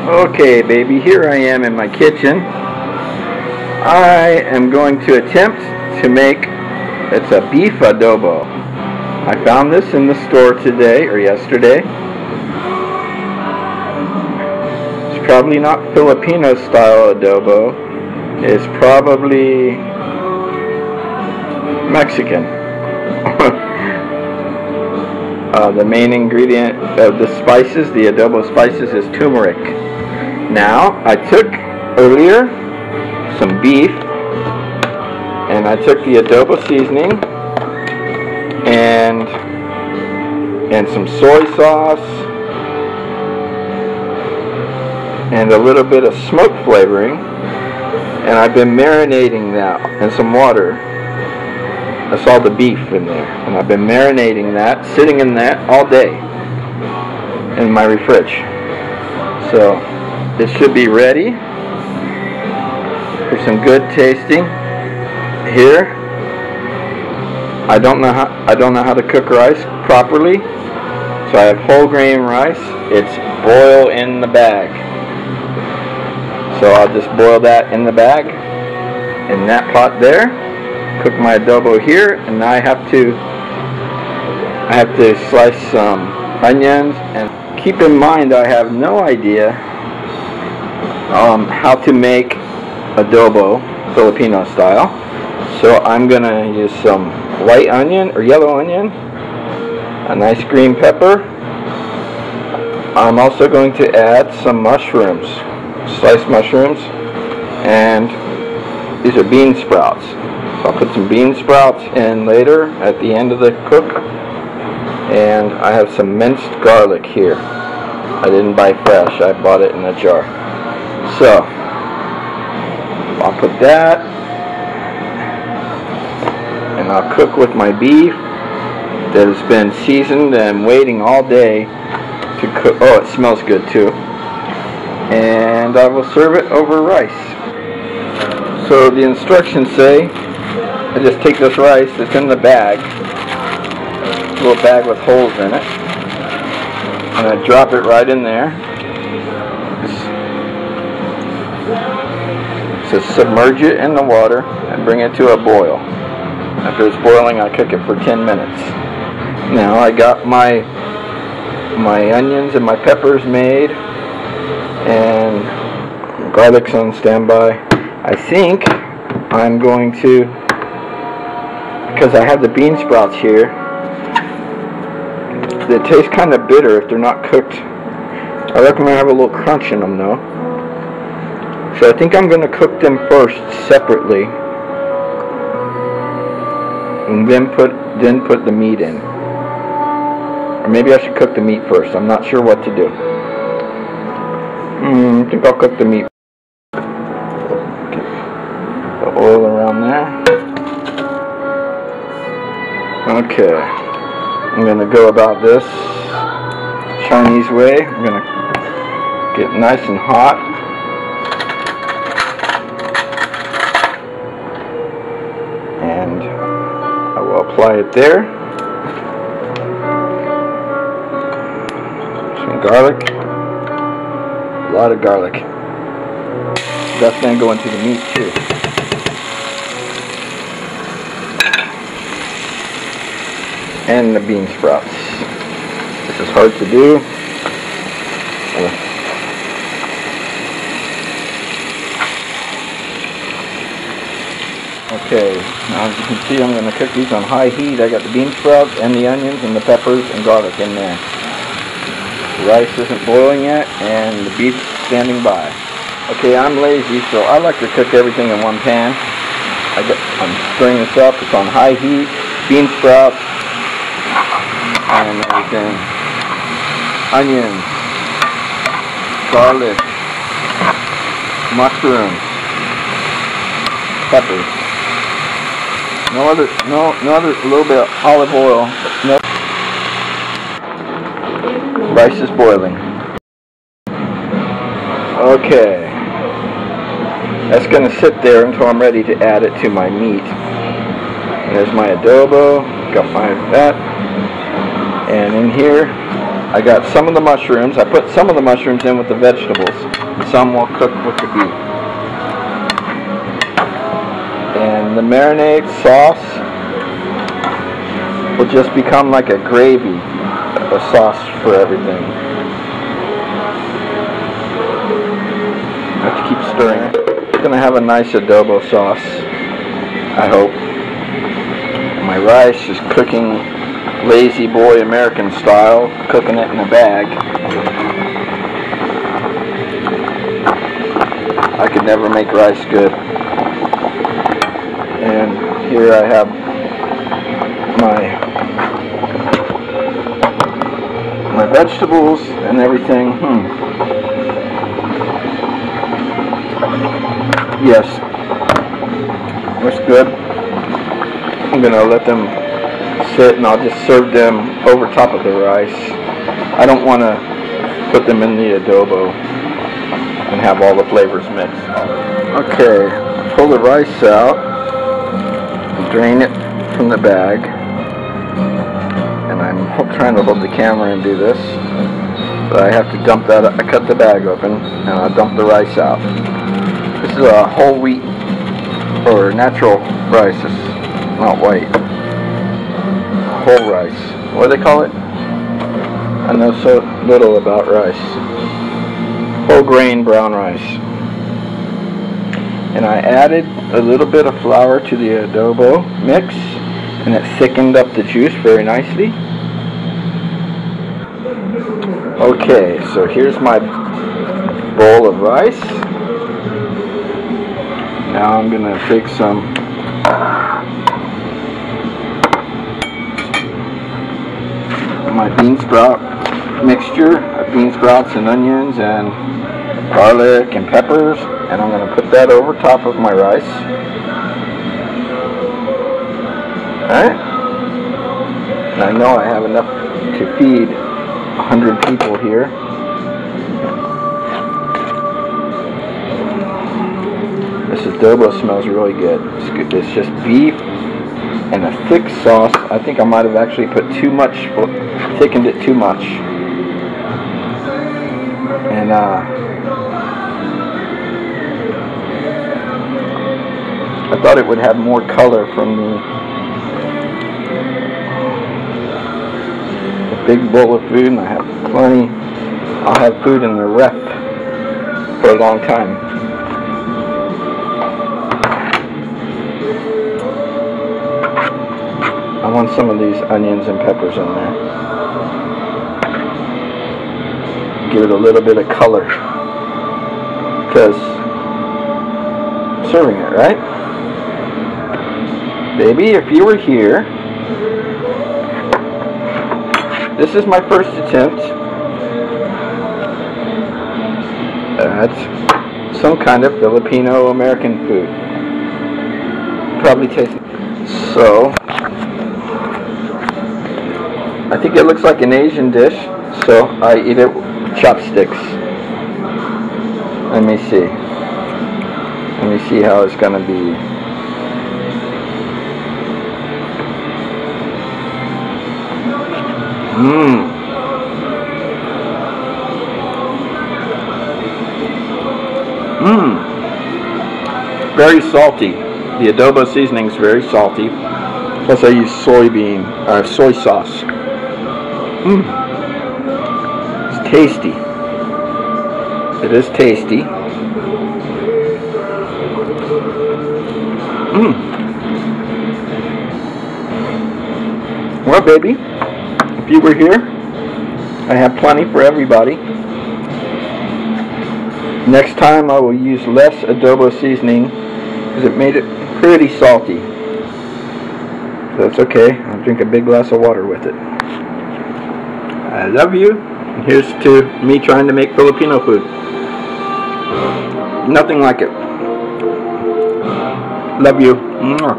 Okay, baby, here I am in my kitchen. I am going to attempt to make, it's a beef adobo. I found this in the store today, or yesterday. It's probably not Filipino style adobo. It's probably Mexican. The main ingredient of the spices, the adobo spices, is turmeric. Now, I took earlier some beef, and I took the adobo seasoning and some soy sauce and a little bit of smoke flavoring, and I've been marinating that in some water. That's all the beef in there, and I've been marinating that, sitting in that all day in my fridge. So it should be ready for some good tasting. Here, I don't know how to cook rice properly, so I have whole grain rice. It's boil in the bag. So I'll just boil that in the bag in that pot there. Cook my adobo here, and I have to slice some onions. And keep in mind, I have no idea how to make adobo Filipino style, so I'm gonna use some white onion or yellow onion, a nice green pepper. I'm also going to add some mushrooms, sliced mushrooms, and these are bean sprouts. So I'll put some bean sprouts in later at the end of the cook. And I have some minced garlic here. I didn't buy fresh, I bought it in a jar. So I'll put that, and I'll cook with my beef that has been seasoned and waiting all day to cook. Oh, it smells good too. And I will serve it over rice. So the instructions say I just take this rice that's in the bag, a little bag with holes in it, and I drop it right in there. So submerge it in the water and bring it to a boil. After it's boiling, I cook it for 10 minutes. Now I got my onions and my peppers made, and garlic's on standby. I think I'm going to, because I have the bean sprouts here, they taste kind of bitter if they're not cooked. I recommend have a little crunch in them though. So I think I'm going to cook them first separately, and then put the meat in. Or maybe I should cook the meat first. I'm not sure what to do. I think I'll cook the meat. Okay. The oil around there. Okay. I'm going to go about this Chinese way. I'm going to get nice and hot. And I will apply it there. Some garlic. A lot of garlic. That's going to go into the meat too. And the bean sprouts. This is hard to do. Okay, now as you can see, I'm going to cook these on high heat. I got the bean sprouts and the onions and the peppers and garlic in there. The rice isn't boiling yet, and the beef's standing by. Okay, I'm lazy, so I like to cook everything in one pan. I'm stirring this up. It's on high heat. Bean sprouts and everything. Onions, garlic, mushrooms, peppers. No other, a little bit of olive oil. No. Rice is boiling. Okay. That's going to sit there until I'm ready to add it to my meat. And there's my adobo. Got my that. And in here, I got some of the mushrooms. I put some of the mushrooms in with the vegetables. Some will cook with the beef. And the marinade sauce will just become like a gravy, a sauce for everything. I have to keep stirring. It's going to have a nice adobo sauce, I hope. My rice is cooking lazy boy American style, cooking it in a bag. I could never make rice good. And here I have my vegetables and everything. Yes, looks good. I'm gonna let them sit and I'll just serve them over top of the rice. I don't want to put them in the adobo and have all the flavors mixed. Okay, pull the rice out, drain it from the bag, and I'm trying to hold the camera and do this, but I have to dump that. I cut the bag open and I'll dump the rice out. This is a whole wheat or natural rice. It's not white. Whole rice. What do they call it? I know so little about rice. Whole grain brown rice. And I added a little bit of flour to the adobo mix, and it thickened up the juice very nicely. Okay, so here's my bowl of rice. Now I'm going to take some my bean sprout mixture of bean sprouts and onions and garlic and peppers, and I'm going to put that over top of my rice. Alright, and I know I have enough to feed 100 people here. This adobo smells really good. It's good. It's just beef and a thick sauce. I think I might have actually put too much, thickened it too much. And I thought it would have more color from the big bowl of food, and I have plenty. I'll have food in the ref for a long time. I want some of these onions and peppers in there. Give it a little bit of color, because I'm serving it, right? Baby, if you were here, this is my first attempt at some kind of Filipino American food. Probably tastes so. I think it looks like an Asian dish, so I eat it with chopsticks. Let me see. Let me see how it's gonna be. Very salty. The adobo seasoning is very salty. Plus I use soy sauce. It's tasty. It is tasty. Well, baby, if you were here, I have plenty for everybody. Next time I will use less adobo seasoning because it made it pretty salty. That's okay. I'll drink a big glass of water with it. I love you. And here's to me trying to make Filipino food. Nothing like it. Love you. Mwah.